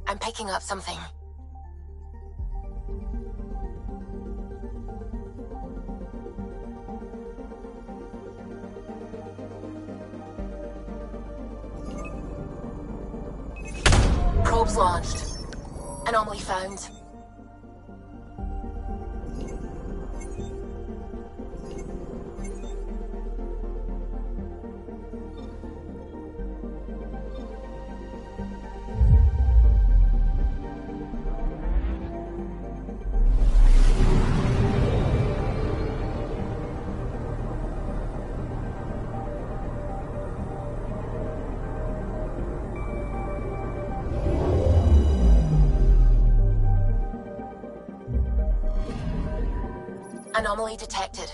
I'm picking up something. Probes launched. Anomaly found. Anomaly detected.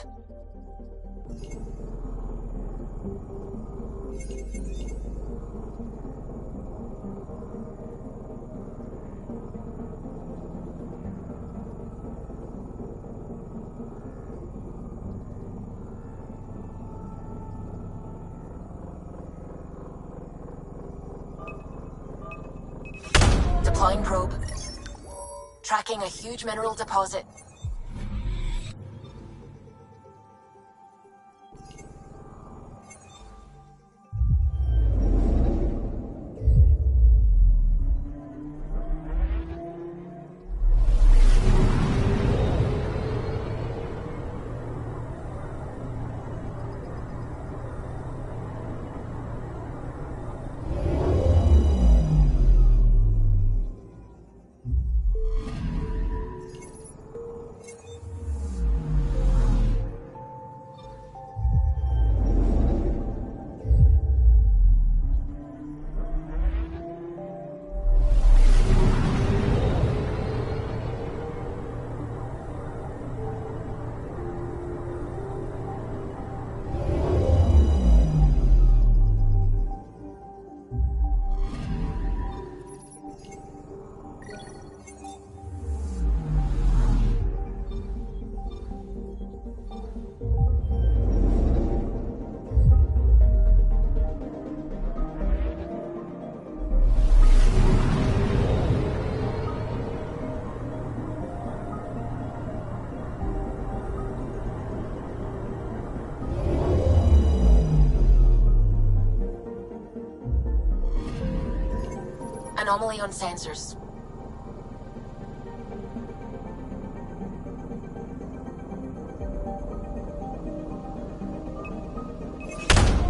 Deploying probe. Tracking a huge mineral deposit. Anomaly on sensors.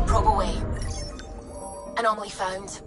Probe away. Anomaly found.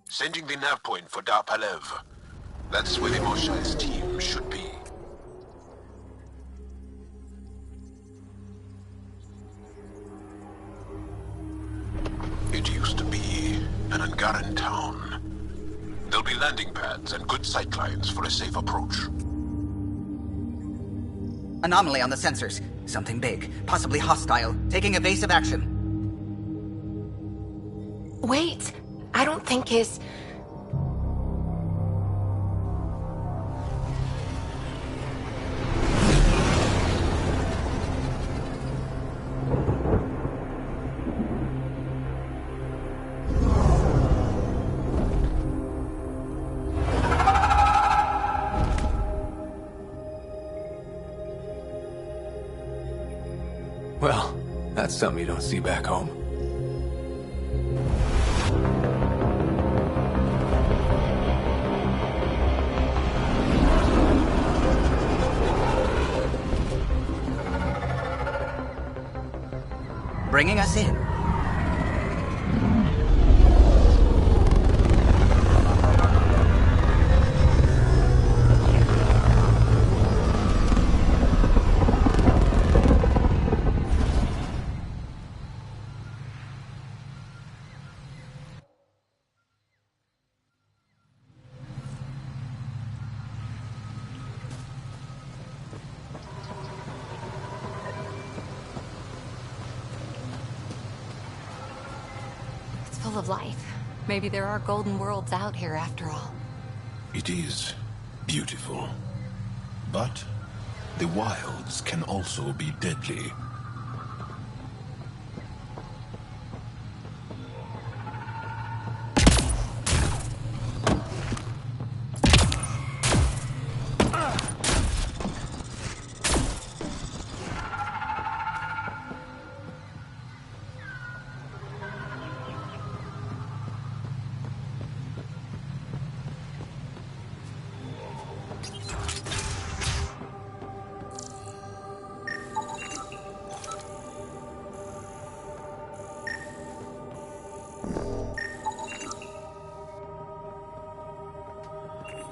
Sending the nav point for Dar Palev. That's where the Moshai's team should be. It used to be an Angaran town. There'll be landing pads and good sightlines for a safe approach. Anomaly on the sensors. Something big, possibly hostile, taking evasive action. Wait, I don't think his... Well, that's something you don't see back home. Bringing us in. Full of life. Maybe there are golden worlds out here after all. It is beautiful. But the wilds can also be deadly.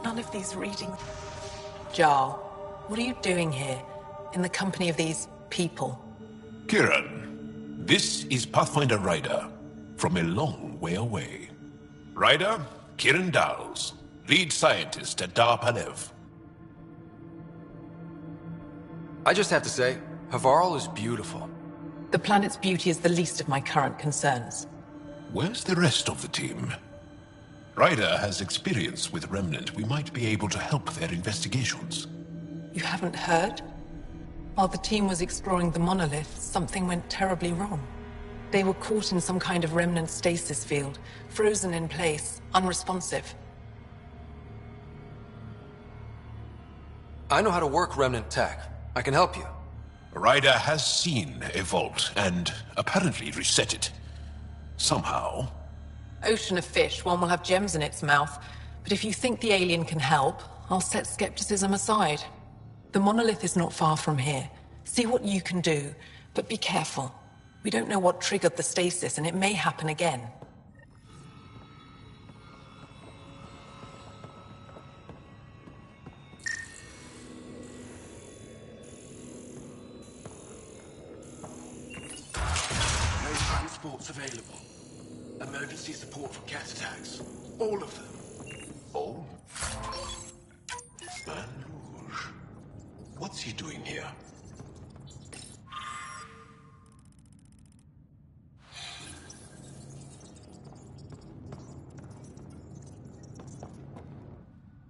None of these readings. Jar, what are you doing here, in the company of these people? Kiran, this is Pathfinder Ryder, from a long way away. Ryder, Kiran Dals, lead scientist at Dar Palev. I just have to say, Havarl is beautiful. The planet's beauty is the least of my current concerns. Where's the rest of the team? Ryder has experience with Remnant. We might be able to help their investigations. You haven't heard? While the team was exploring the monolith, something went terribly wrong. They were caught in some kind of remnant stasis field, frozen in place, unresponsive. I know how to work Remnant tech. I can help you. Ryder has seen a vault and apparently reset it. Somehow. Ocean of fish, one will have gems in its mouth. But if you think the alien can help, I'll set skepticism aside. The monolith is not far from here. See what you can do, but be careful. We don't know what triggered the stasis, and it may happen again. No transports available. Emergency support for cat attacks. All of them. Oh? Man Rouge. What's he doing here?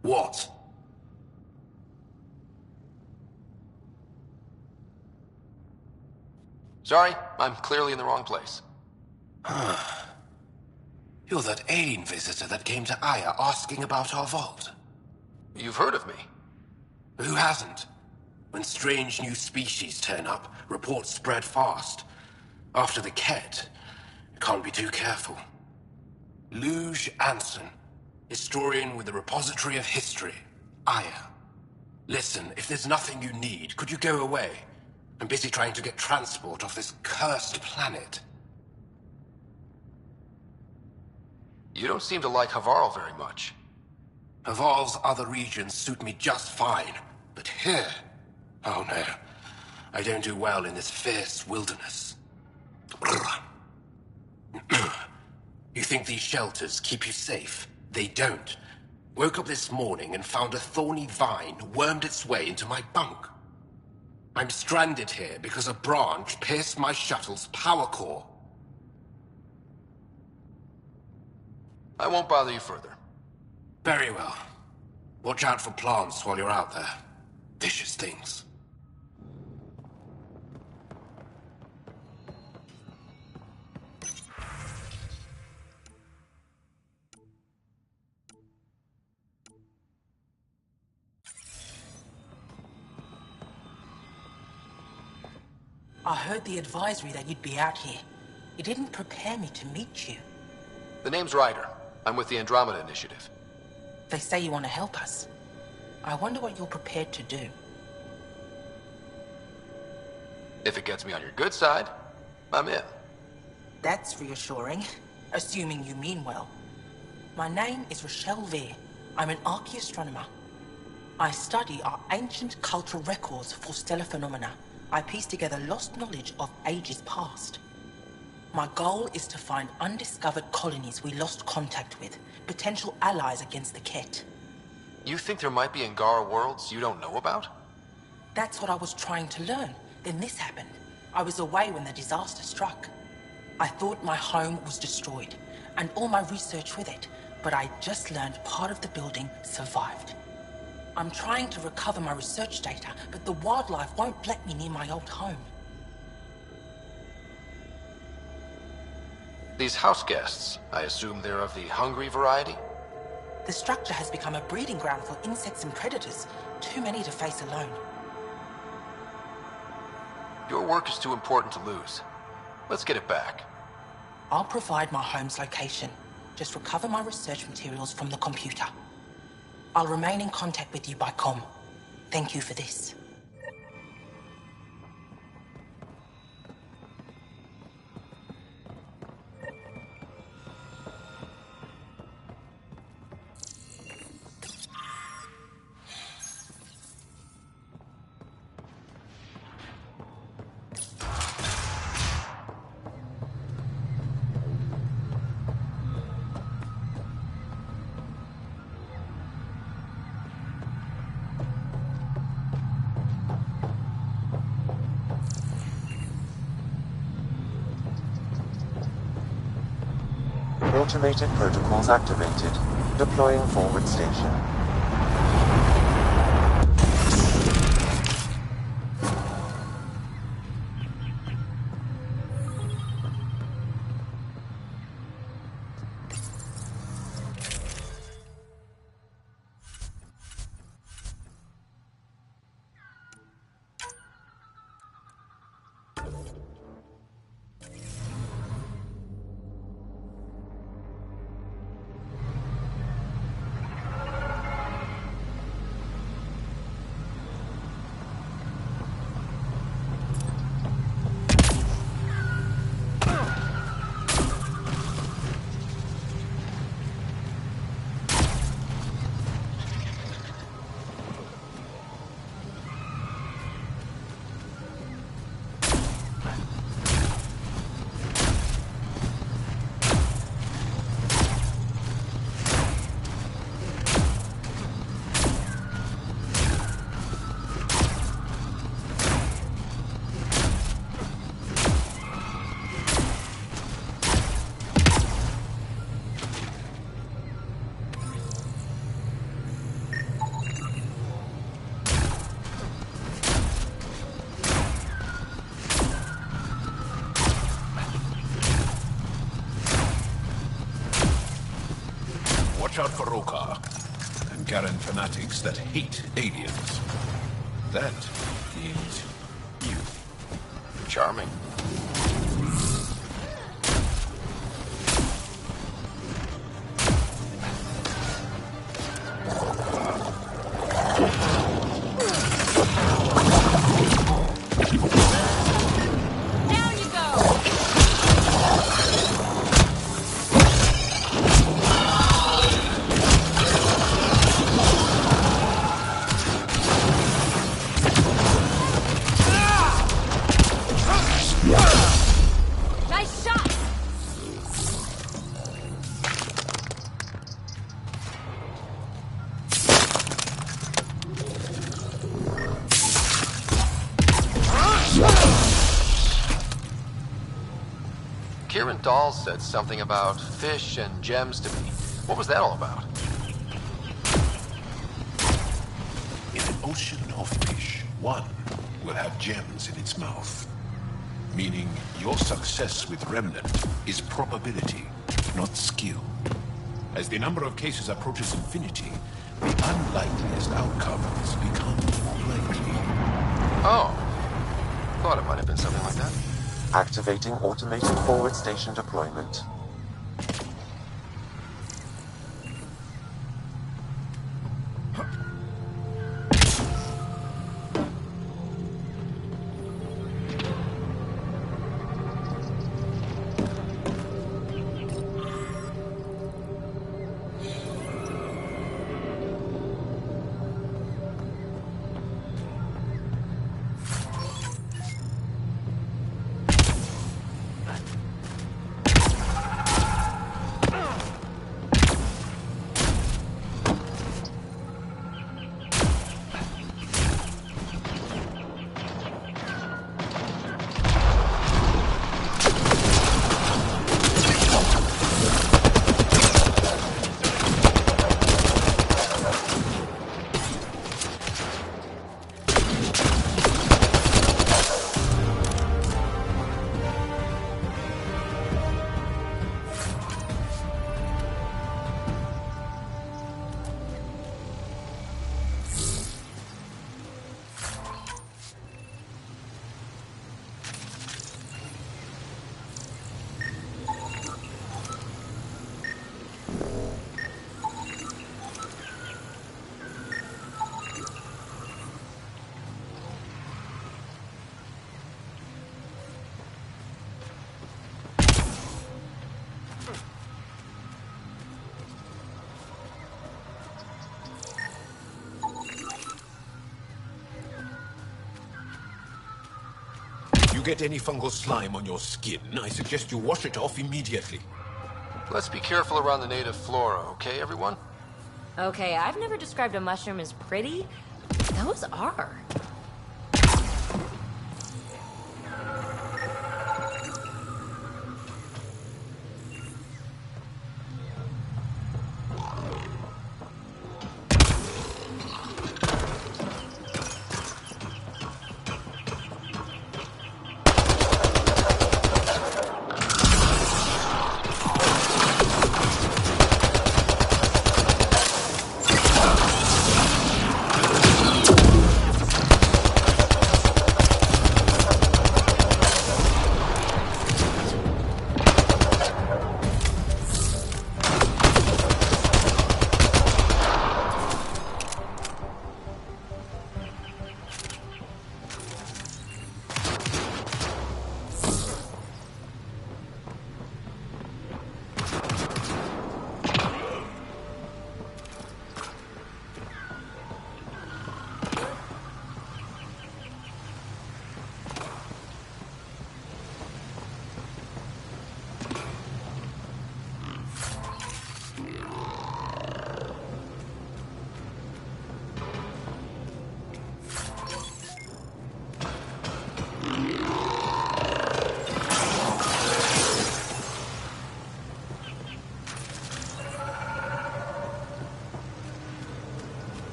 What? Sorry, I'm clearly in the wrong place. You're that alien visitor that came to Aya asking about our vault. You've heard of me. Who hasn't? When strange new species turn up, reports spread fast. After the Ket, you can't be too careful. Luge Anson, historian with the Repository of History, Aya. Listen, if there's nothing you need, could you go away? I'm busy trying to get transport off this cursed planet. You don't seem to like Havarl very much. Havarl's other regions suit me just fine, but here... Oh no, I don't do well in this fierce wilderness. You think these shelters keep you safe? They don't. Woke up this morning and found a thorny vine wormed its way into my bunk. I'm stranded here because a branch pierced my shuttle's power core. I won't bother you further. Very well. Watch out for plants while you're out there. Vicious things. I heard the advisory that you'd be out here. It didn't prepare me to meet you. The name's Ryder. I'm with the Andromeda Initiative. They say you want to help us. I wonder what you're prepared to do. If it gets me on your good side, I'm in. That's reassuring, assuming you mean well. My name is Rochelle Veer. I'm an archaeoastronomer. I study our ancient cultural records for stellar phenomena. I piece together lost knowledge of ages past. My goal is to find undiscovered colonies we lost contact with, potential allies against the Ket. You think there might be Angara worlds you don't know about? That's what I was trying to learn. Then this happened. I was away when the disaster struck. I thought my home was destroyed, and all my research with it, but I just learned part of the building survived. I'm trying to recover my research data, but the wildlife won't let me near my old home. These house guests, I assume they're of the hungry variety? The structure has become a breeding ground for insects and predators, too many to face alone. Your work is too important to lose. Let's get it back. I'll provide my home's location. Just recover my research materials from the computer. I'll remain in contact with you by comm. Thank you for this. Automated protocols activated. Deploying forward station. Watch out for Rokar and Garen fanatics that hate aliens. That is you. Charming. Dahl said something about fish and gems to me. What was that all about? In an ocean of fish, one will have gems in its mouth. Meaning your success with Remnant is probability, not skill. As the number of cases approaches infinity, the unlikeliest outcomes become more likely. Oh. Thought it might have been something like that. Activating automated forward station deployment. you get any fungal slime on your skin, I suggest you wash it off immediately. Let's be careful around the native flora, okay, everyone? Okay, I've never described a mushroom as pretty. Those are.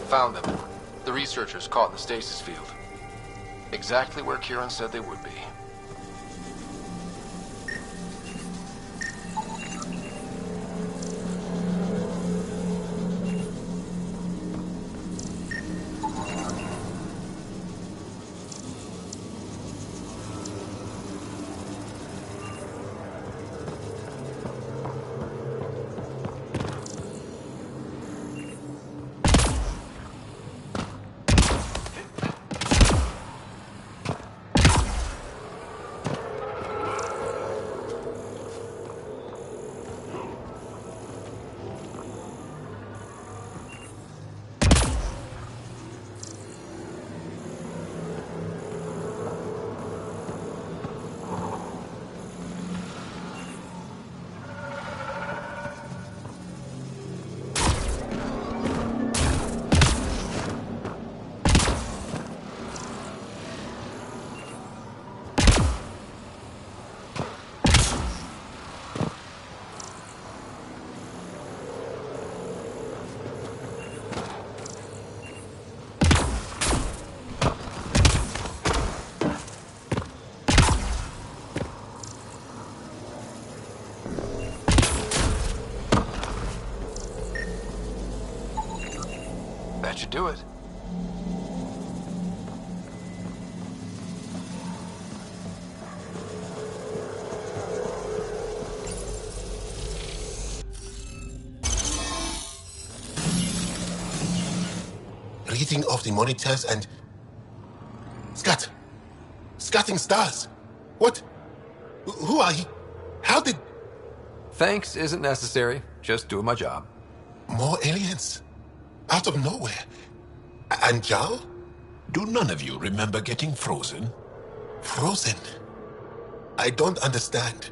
Found them. The researchers caught in the stasis field. Exactly where Kieran said they would be. That should do it. Reading of the monitors and... Scatting stars. What? Who are you? How did... Thanks isn't necessary. Just doing my job. More aliens? Out of nowhere? And Jal? Do none of you remember getting frozen? Frozen? I don't understand.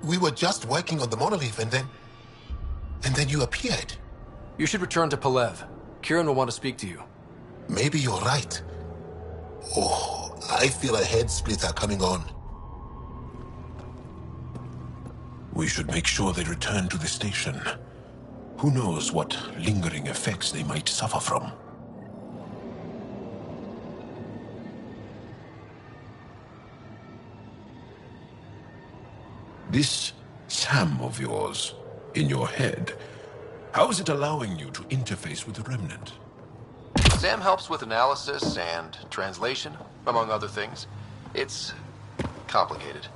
We were just working on the monolith and then you appeared. You should return to Palev. Kieran will want to speak to you. Maybe you're right. Oh, I feel a head splitter coming on. We should make sure they return to the station. Who knows what lingering effects they might suffer from. This Sam of yours, in your head, how is it allowing you to interface with the Remnant? Sam helps with analysis and translation, among other things. It's complicated.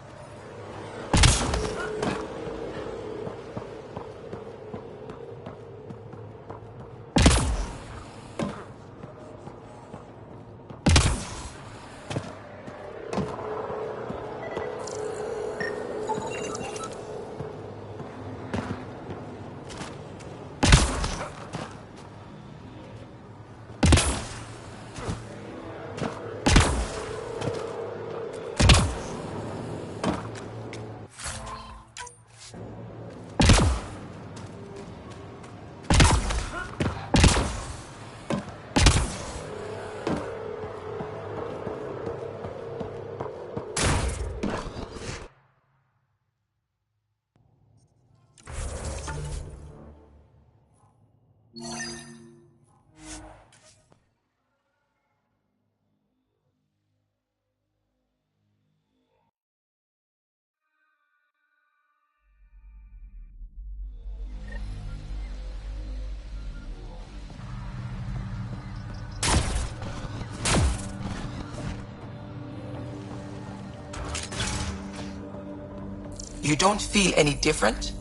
You don't feel any different?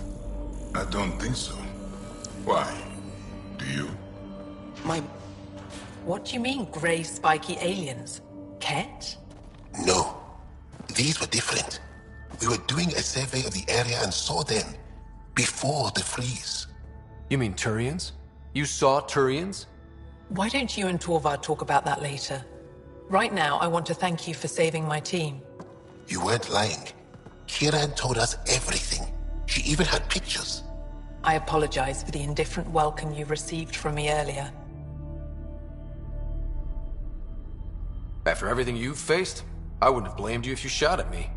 I don't think so. Why? Do you? What do you mean, grey spiky aliens? Ket? No. These were different. We were doing a survey of the area and saw them before the freeze. You mean Turians? You saw Turians? Why don't you and Torvar talk about that later? Right now, I want to thank you for saving my team. You weren't lying. Kieran told us everything. She even had pictures. I apologize for the indifferent welcome you received from me earlier. After everything you've faced, I wouldn't have blamed you if you shot at me.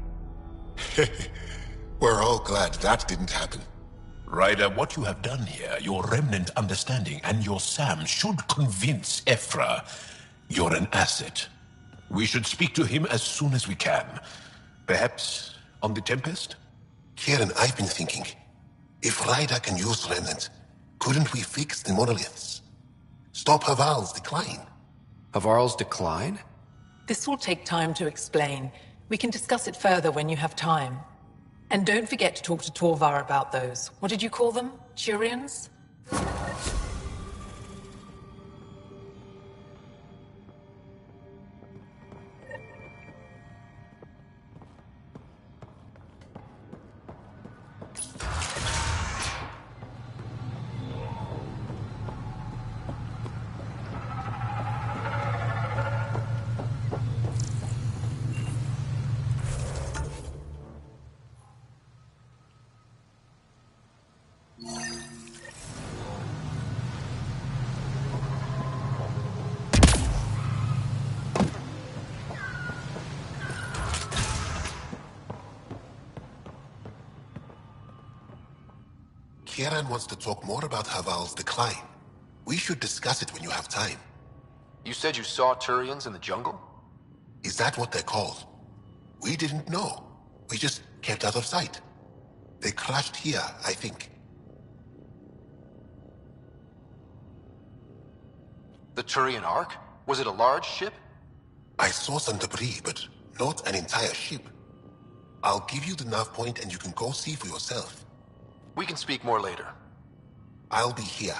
We're all glad that didn't happen. Ryder, what you have done here, your Remnant understanding and your Sam should convince Ephra you're an asset. We should speak to him as soon as we can. Perhaps on the Tempest? Kieran, I've been thinking. If Ryder can use Remnant, couldn't we fix the monoliths? Stop Haval's decline? Havarl's decline? This will take time to explain. We can discuss it further when you have time. And don't forget to talk to Torvar about those. What did you call them? Turians? Kieran wants to talk more about Haval's decline. We should discuss it when you have time. You said you saw Turians in the jungle? Is that what they're called? We didn't know. We just kept out of sight. They crashed here, I think. The Turian Ark? Was it a large ship? I saw some debris, but not an entire ship. I'll give you the nav point and you can go see for yourself. We can speak more later. I'll be here.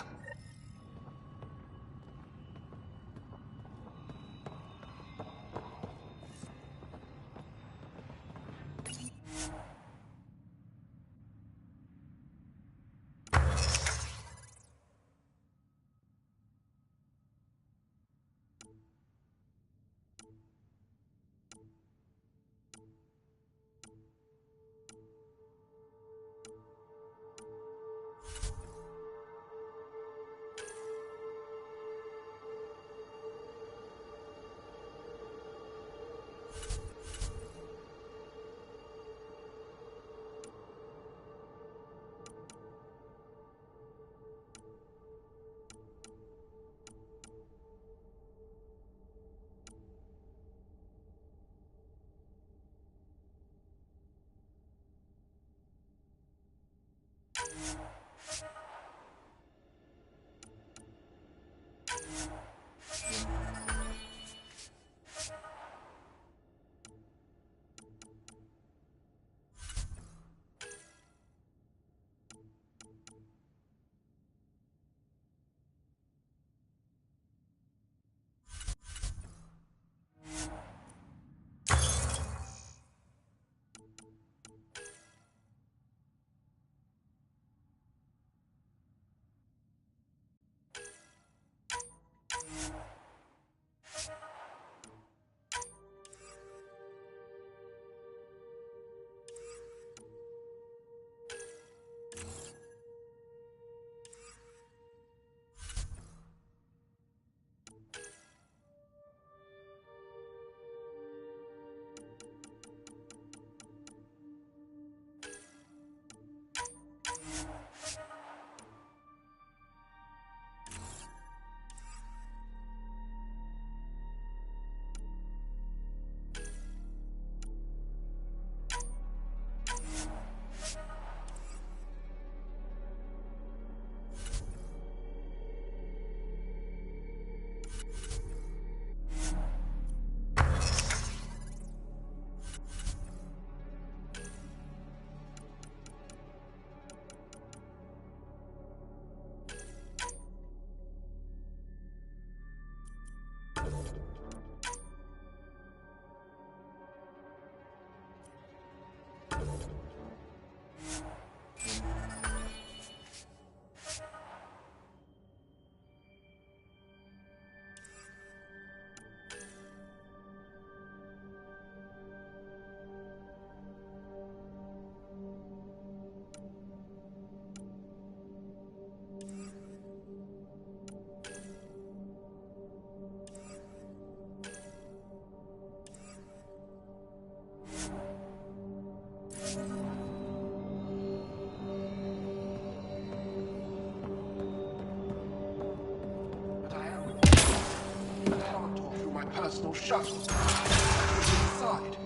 personal shuttle. Inside.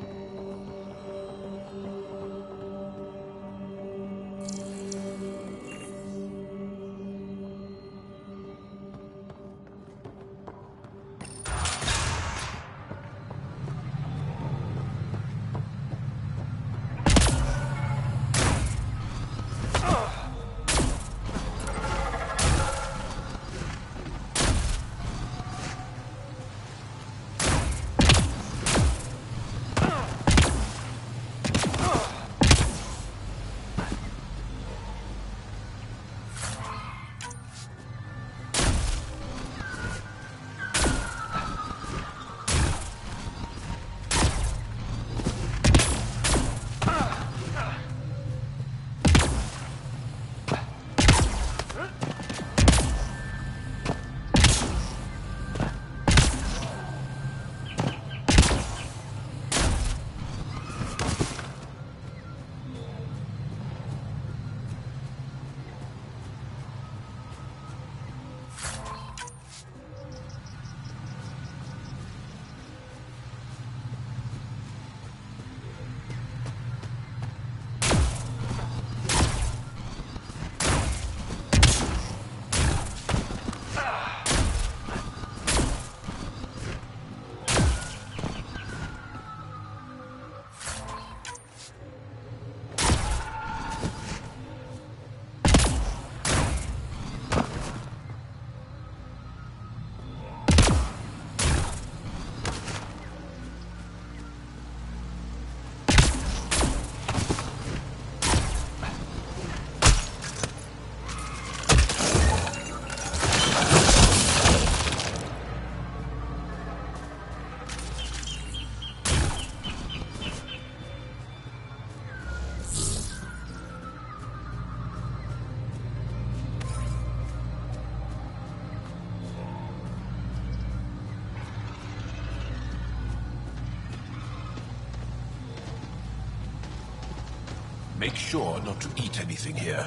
Make sure not to eat anything here,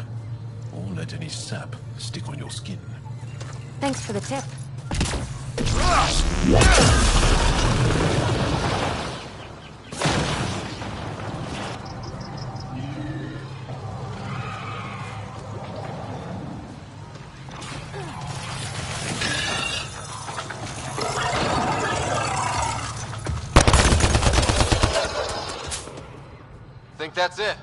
or let any sap stick on your skin. Thanks for the tip. Think that's it?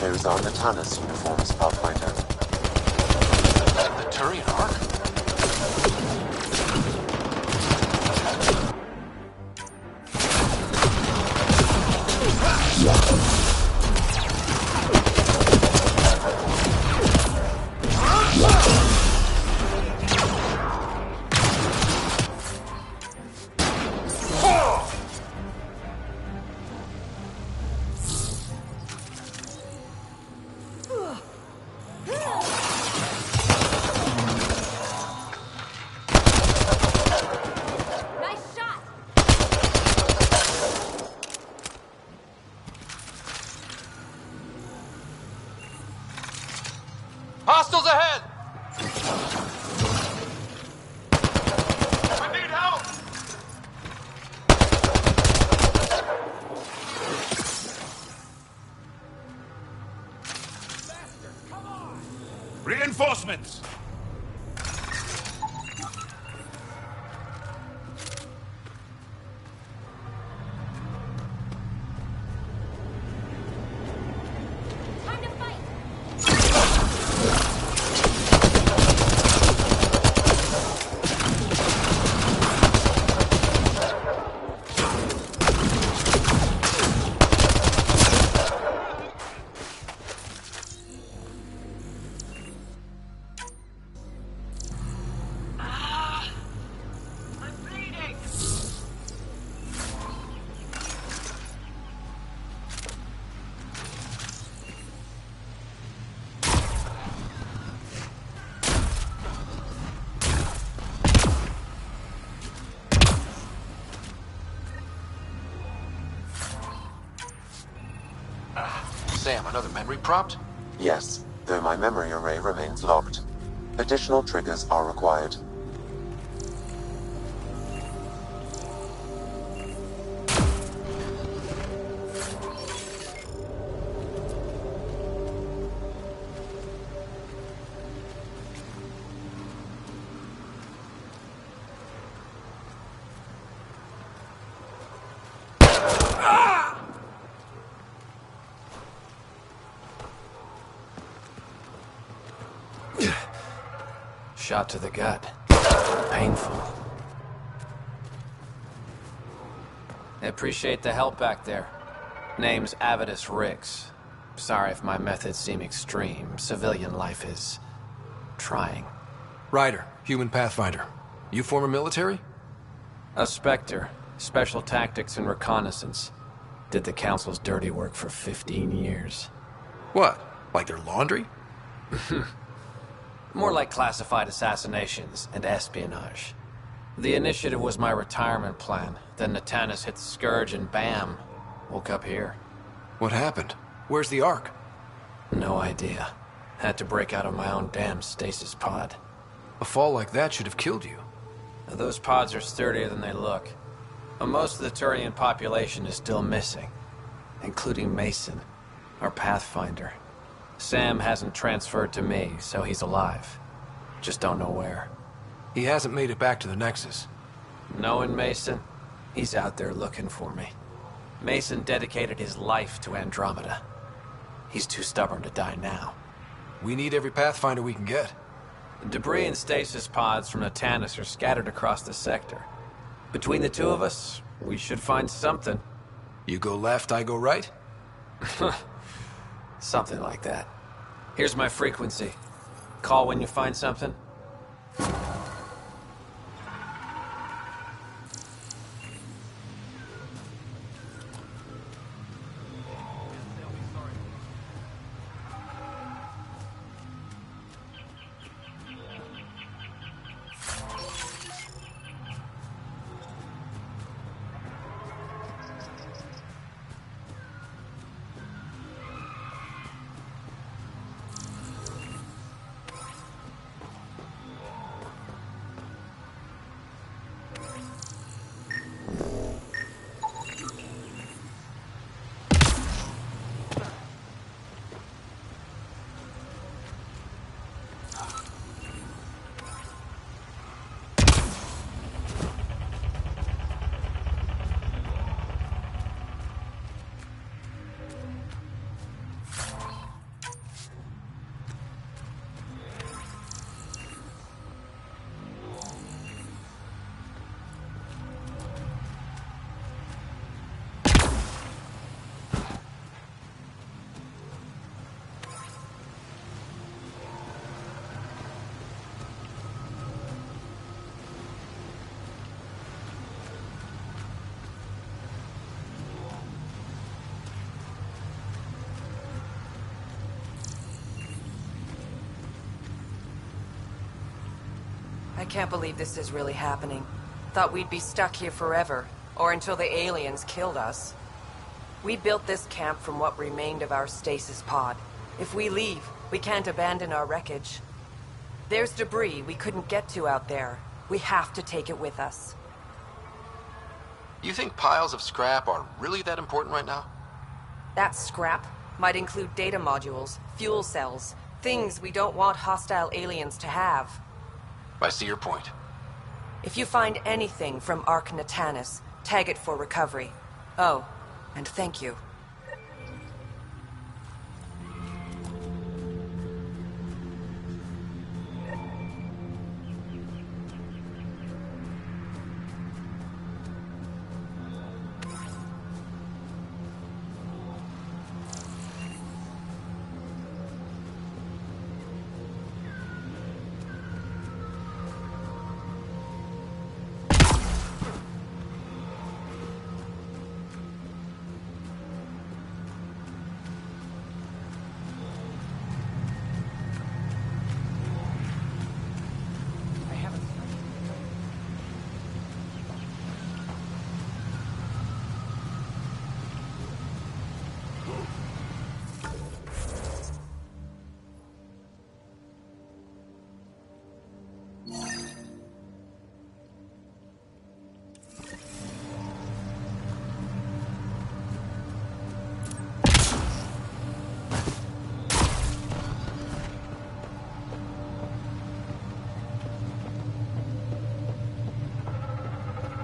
Those are Natana's uniforms, Pathfinder. The Turian Ark? Sam, another memory prompt? Yes, though my memory array remains locked. Additional triggers are required. Shot to the gut. Painful. I appreciate the help back there. Name's Avidus Rix. Sorry if my methods seem extreme. Civilian life is trying. Ryder, human pathfinder. You former military? A Spectre. Special tactics and reconnaissance. Did the Council's dirty work for 15 years. What? Like their laundry? More like classified assassinations and espionage. The initiative was my retirement plan. Then Natanus hit the Scourge and bam, woke up here. What happened? Where's the Ark? No idea. Had to break out of my own damn stasis pod. A fall like that should have killed you. Those pods are sturdier than they look. But most of the Turian population is still missing, including Mason, our pathfinder. Sam hasn't transferred to me, so he's alive. Just don't know where. He hasn't made it back to the Nexus. Knowing Mason, he's out there looking for me. Mason dedicated his life to Andromeda. He's too stubborn to die now. We need every pathfinder we can get. Debris and stasis pods from Natanus are scattered across the sector. Between the two of us, we should find something. You go left, I go right? Something like that. Here's my frequency. Call when you find something. I can't believe this is really happening. Thought we'd be stuck here forever, or until the aliens killed us. We built this camp from what remained of our stasis pod. If we leave, we can't abandon our wreckage. There's debris we couldn't get to out there. We have to take it with us. You think piles of scrap are really that important right now? That scrap might include data modules, fuel cells, things we don't want hostile aliens to have. I see your point. If you find anything from Ark Natanus, tag it for recovery. Oh, and thank you.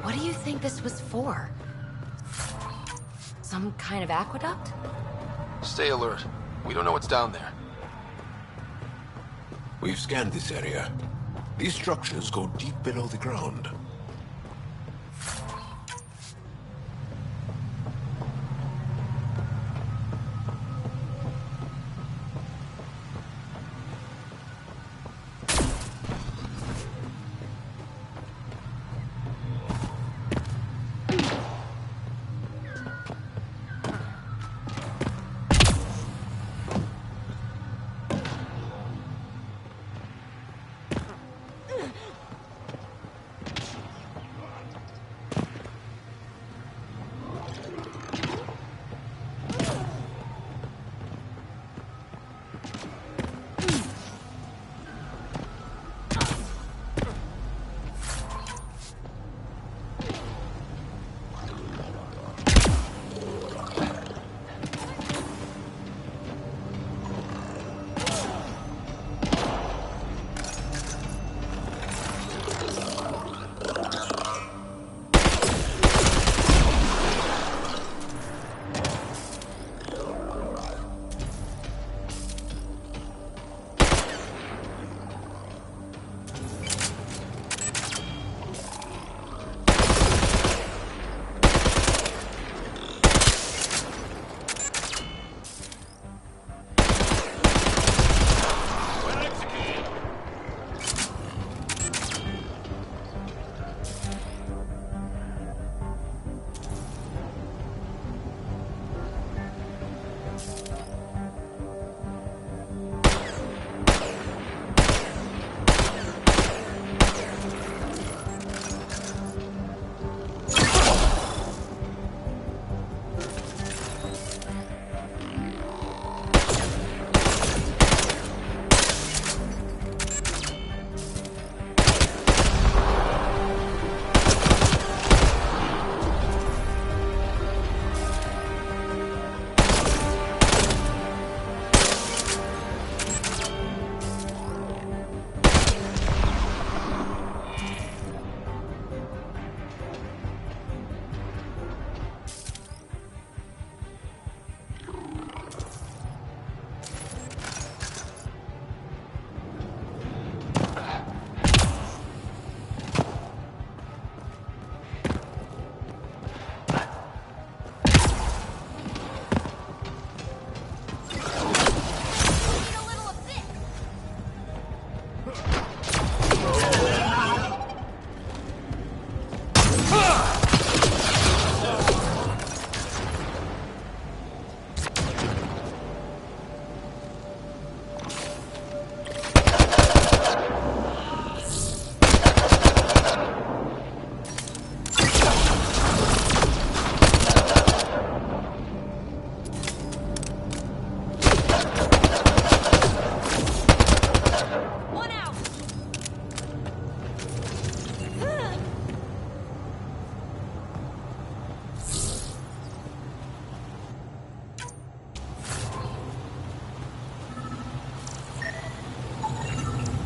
What do you think this was for? Some kind of aqueduct? Stay alert. We don't know what's down there. We've scanned this area. These structures go deep below the ground.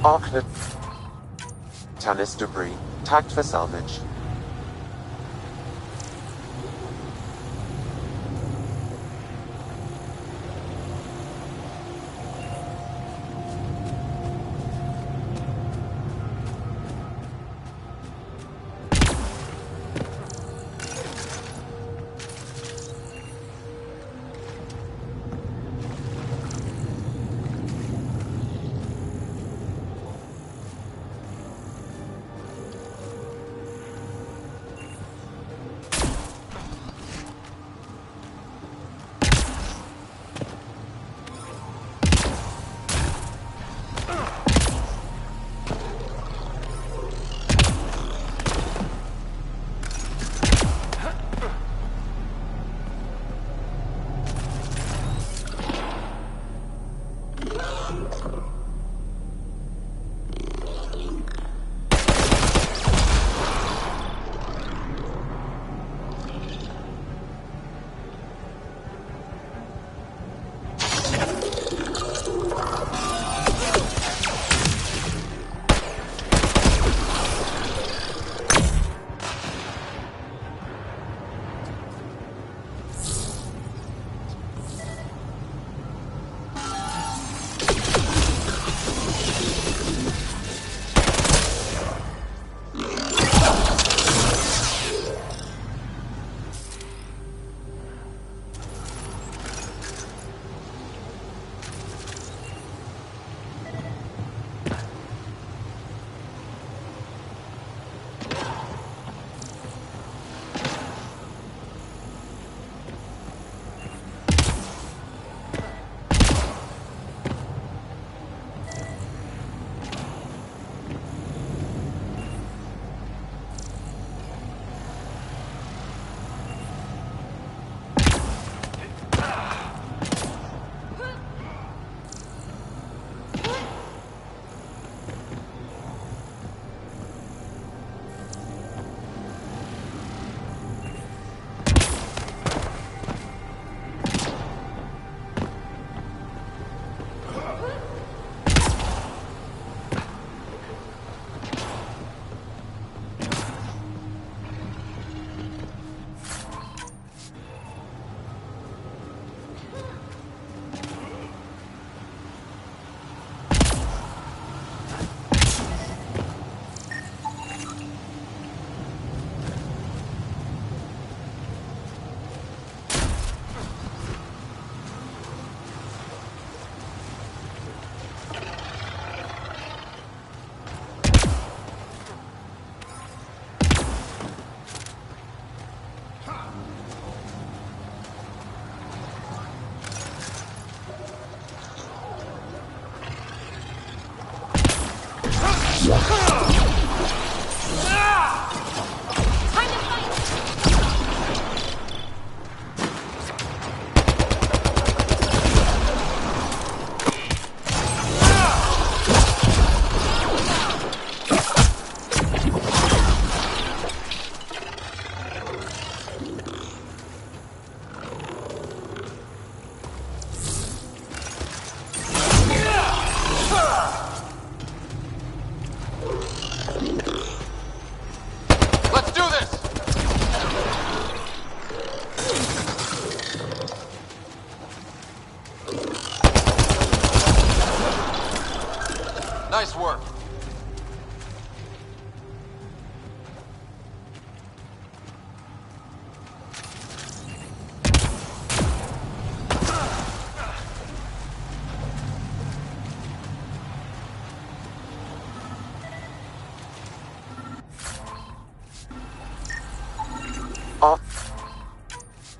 Arknet. Tannis debris. Tagged for salvage.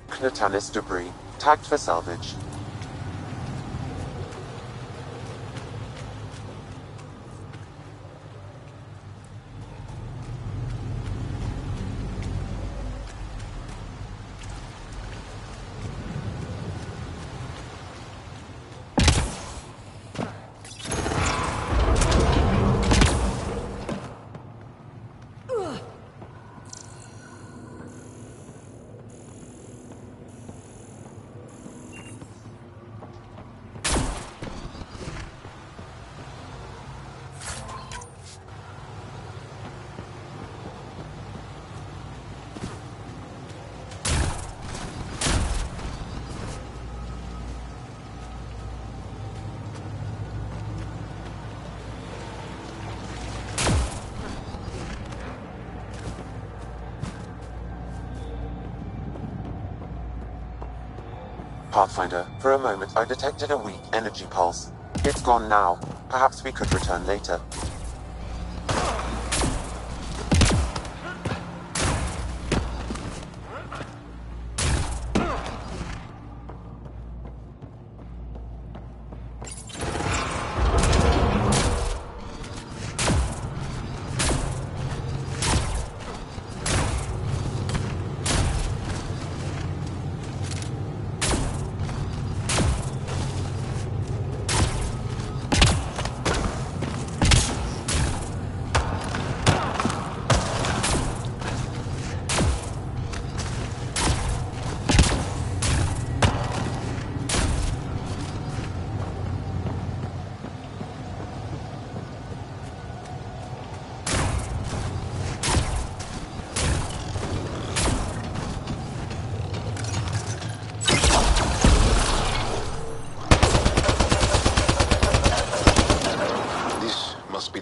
Knatanis debris, tagged for salvage. Pathfinder, for a moment I detected a weak energy pulse. It's gone now. Perhaps we could return later.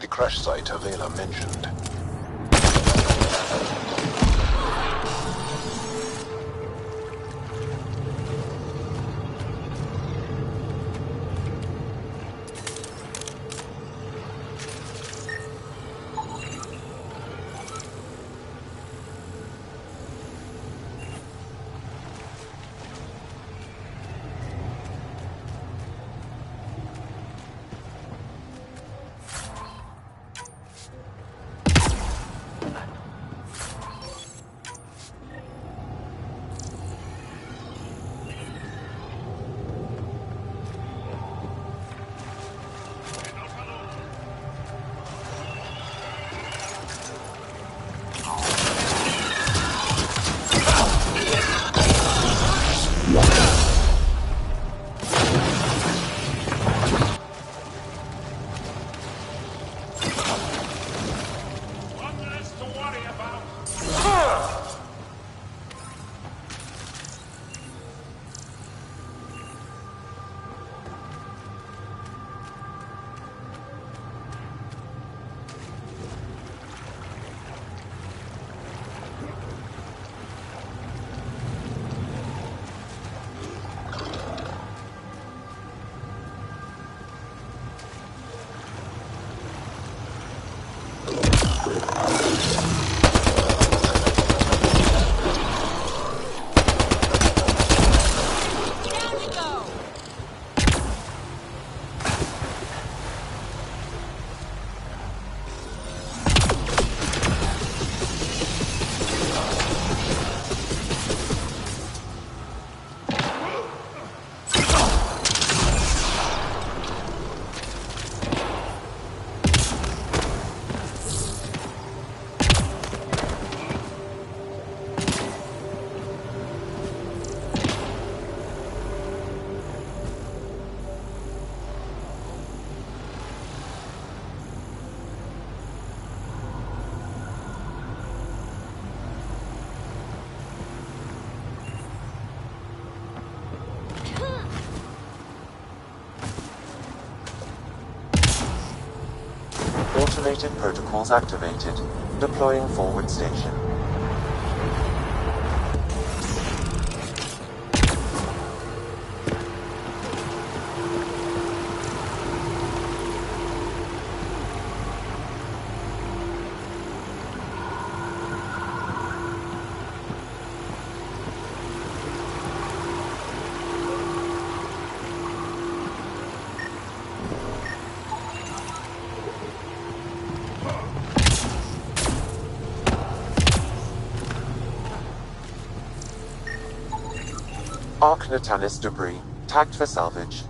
Crash site Avela mentioned. Automated protocols activated. Deploying forward station. Arc Natalis debris, tagged for salvage.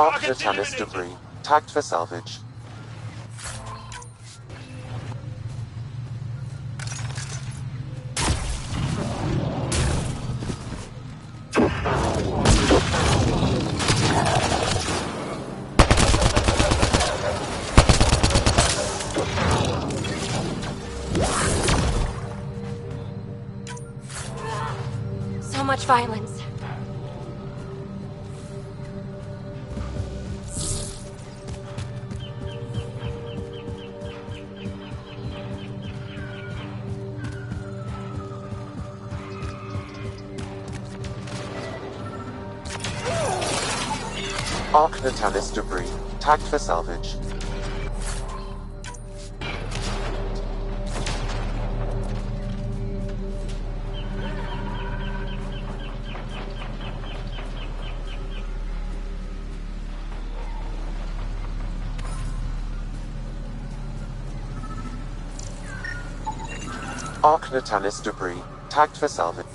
Arc Natalis debris, tagged for salvage. So much violence. Arc Natalis debris, tagged for salvage. Arc Natalis debris, tagged for salvage.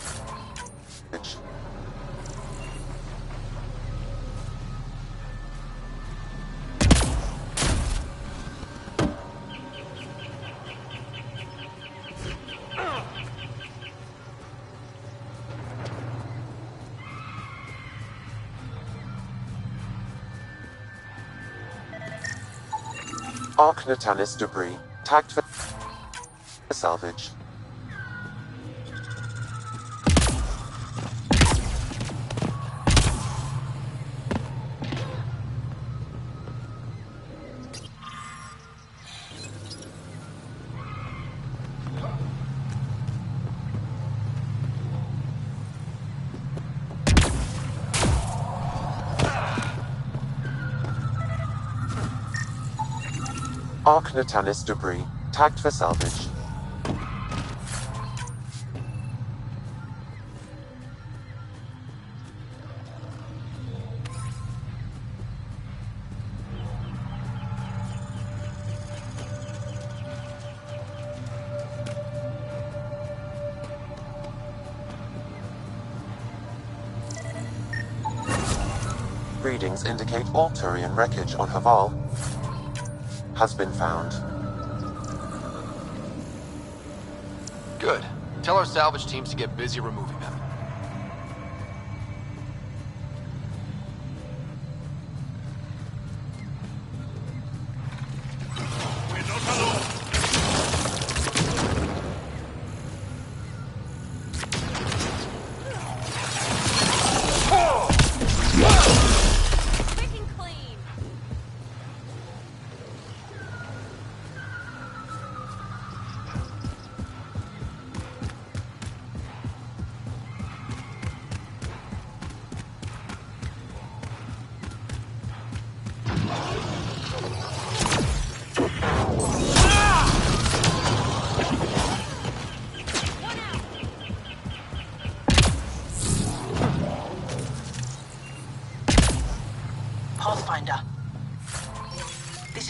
Arc Natalis debris, tagged for salvage. Arc Natalis debris, tagged for salvage. Readings indicate all Turian wreckage on Haval has been found. Good. Tell our salvage teams to get busy removing them.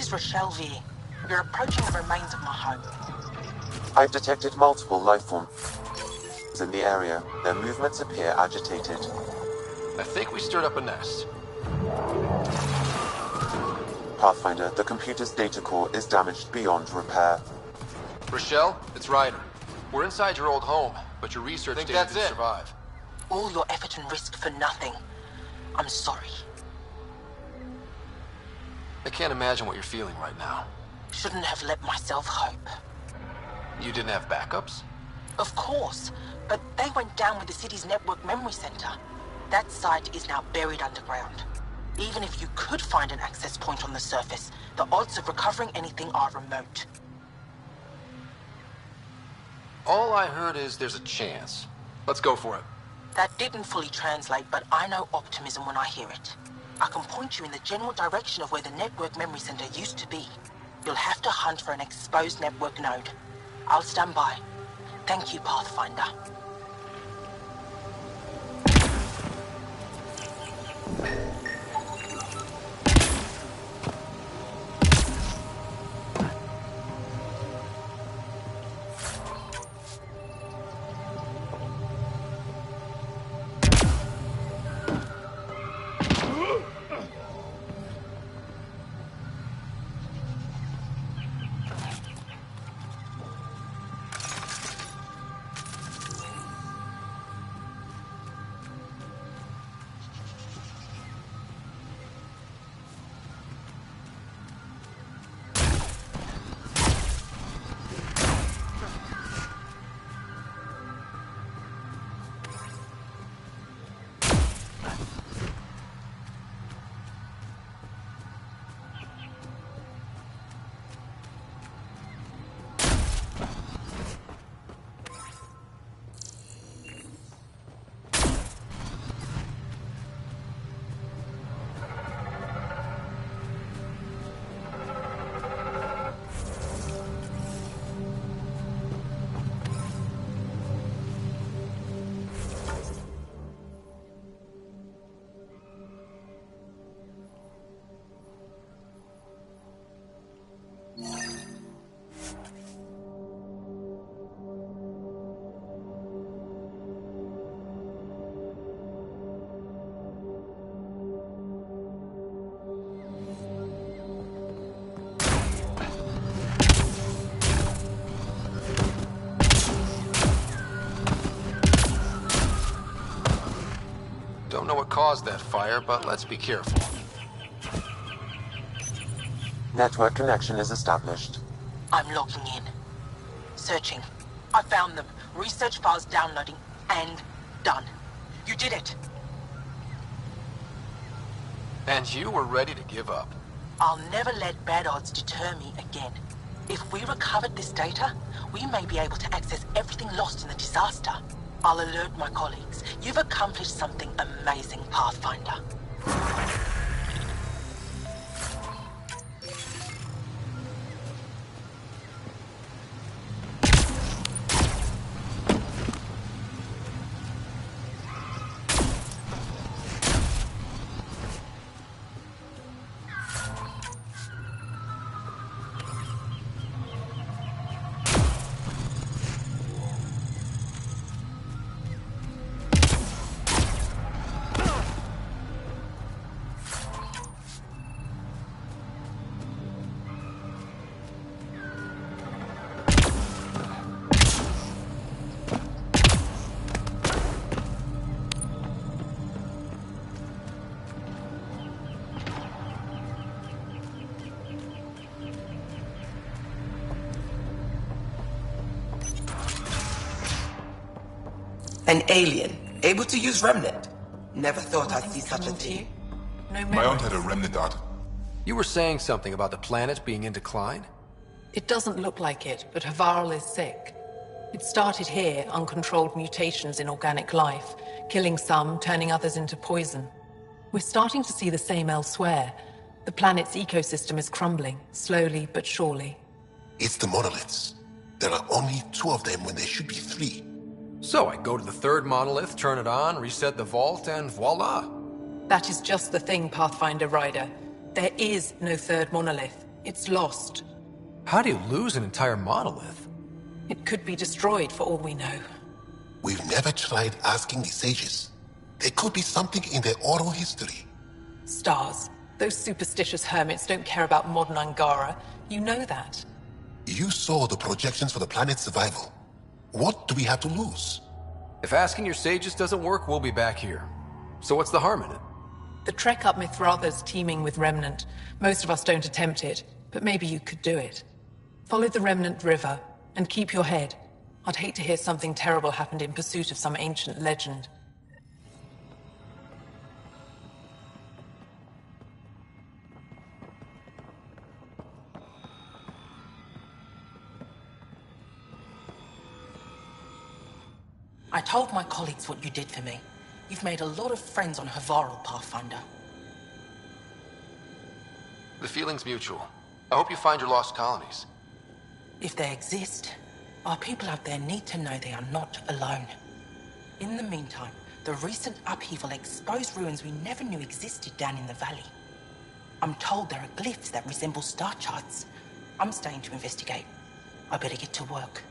is Rochelle Veer. You're approaching the remains of my home. I've detected multiple life forms in the area. Their movements appear agitated. I think we stirred up a nest. Pathfinder, the computer's data core is damaged beyond repair. Rochelle, it's Ryder. We're inside your old home, but your research data didn't survive. All your effort and risk for nothing. I'm sorry. I can't imagine what you're feeling right now. Shouldn't have let myself hope. You didn't have backups? Of course, but they went down with the city's network memory center. That site is now buried underground. Even if you could find an access point on the surface, the odds of recovering anything are remote. All I heard is there's a chance. Let's go for it. That didn't fully translate, but I know optimism when I hear it. I can point you in the general direction of where the network memory center used to be. You'll have to hunt for an exposed network node. I'll stand by. Thank you, Pathfinder. Don't know what caused that fire, but let's be careful. Network connection is established. I'm logging in. Searching. I found them. Research files downloading. And done. You did it. And you were ready to give up. I'll never let bad odds deter me again. If we recovered this data, we may be able to access everything lost in the disaster. I'll alert my colleagues. You've accomplished something amazing, Pathfinder. An alien, able to use Remnant. Never thought I'd see such a thing. My aunt had a Remnant art. You were saying something about the planet being in decline? It doesn't look like it, but Havarl is sick. It started here, uncontrolled mutations in organic life, killing some, turning others into poison. We're starting to see the same elsewhere. The planet's ecosystem is crumbling, slowly but surely. It's the monoliths. There are only 2 of them when there should be 3. So I go to the 3rd monolith, turn it on, reset the vault, and voila. That is just the thing, Pathfinder Ryder. There is no 3rd monolith. It's lost. How do you lose an entire monolith? It could be destroyed for all we know. We've never tried asking the sages. There could be something in their oral history. Stars. Those superstitious hermits don't care about modern Angara. You know that. You saw the projections for the planet's survival. What do we have to lose? If asking your sages doesn't work, we'll be back here. So what's the harm in it? The trek up Mithratha's teeming with Remnant. Most of us don't attempt it, but maybe you could do it. Follow the Remnant River, and keep your head. I'd hate to hear something terrible happened in pursuit of some ancient legend. I told my colleagues what you did for me. You've made a lot of friends on Havarl, Pathfinder. The feeling's mutual. I hope you find your lost colonies. If they exist, our people out there need to know they are not alone. In the meantime, the recent upheaval exposed ruins we never knew existed down in the valley. I'm told there are glyphs that resemble star charts. I'm staying to investigate. I better get to work.